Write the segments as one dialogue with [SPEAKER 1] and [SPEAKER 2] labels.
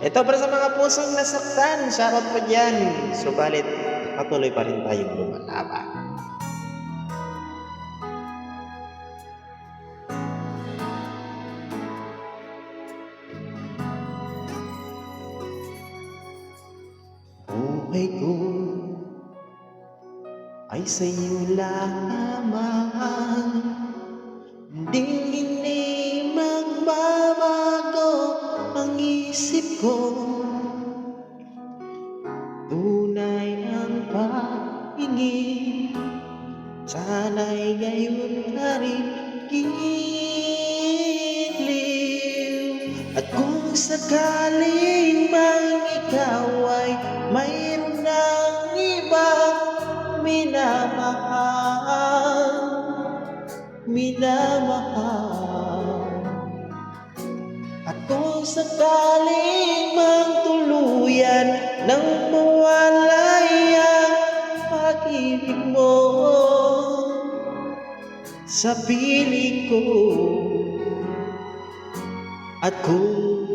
[SPEAKER 1] Ito para sa mga pusong nasaktan, shoutout po dyan. Subalit, patuloy pa rin tayong lumalaban. Buhay ko ay sa'yo lamang, hindi magbabago ang isip ko. Tunay ang pag-ingin, sana'y gayon ka rin giliw. At kung sakaling mang ikaw ay mayroon ng ibang minamahal, at kung sakaling mang tuluyan nang mawalay ang pag-ibig mo sa piling ko, at kung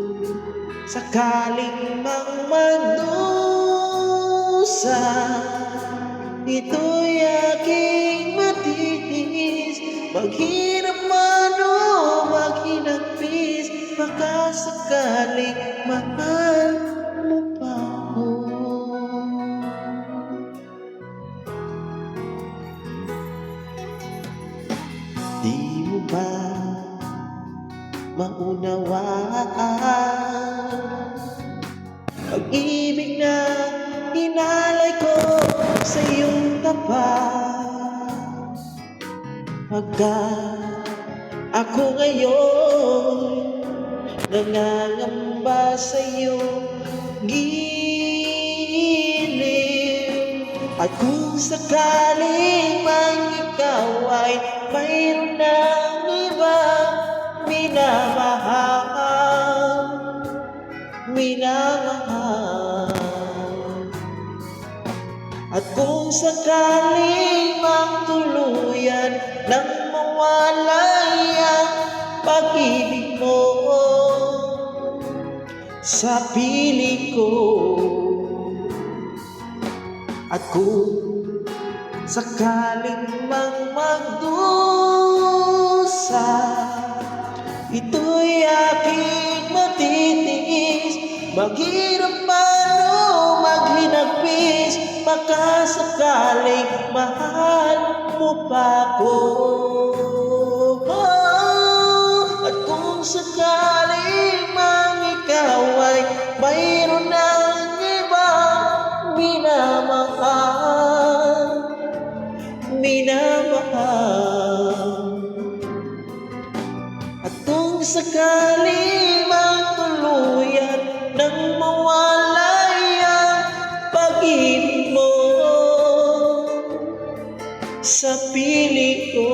[SPEAKER 1] sakaling mang magdusa, ito'y aking matitiis. Maghirap man o maghinagpis, baka sakaling mahal mo pa ako. Di mo ba maunawaan pag-ibig na inalay ko sa iyong tapat? Pagkat ako ngayon nangangamba sa iyong gilid, at kung sakaling mang ikaw ay mayroon ng ibang minamahal, at kung sakaling mang tuluyan nang mawalay ang pag-ibig mo sa piling ko, at kung sakaling mang magdusa, ito'y aking matitiis. Maghirap man o maghinagpis, baka sakaling mahal mo pa ako. At kung sakaling mang ikaw ay mayroon ng ibang minamahal, at kung sakaling mang tuluyan nang mawalay ang pag-ibig mo sa piling ko,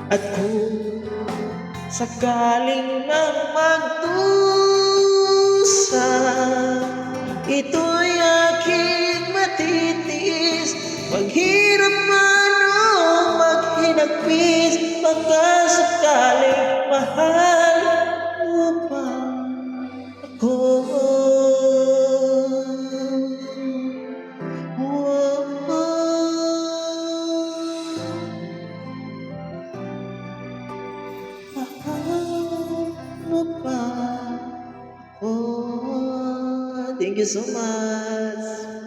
[SPEAKER 1] at kung sakaling mang magdusa, ito'y aking matitiis. Maghirap man o maghinagpis, baka sakaling mahal mo pa ako. Mahal mo pa ako. Thank you so much.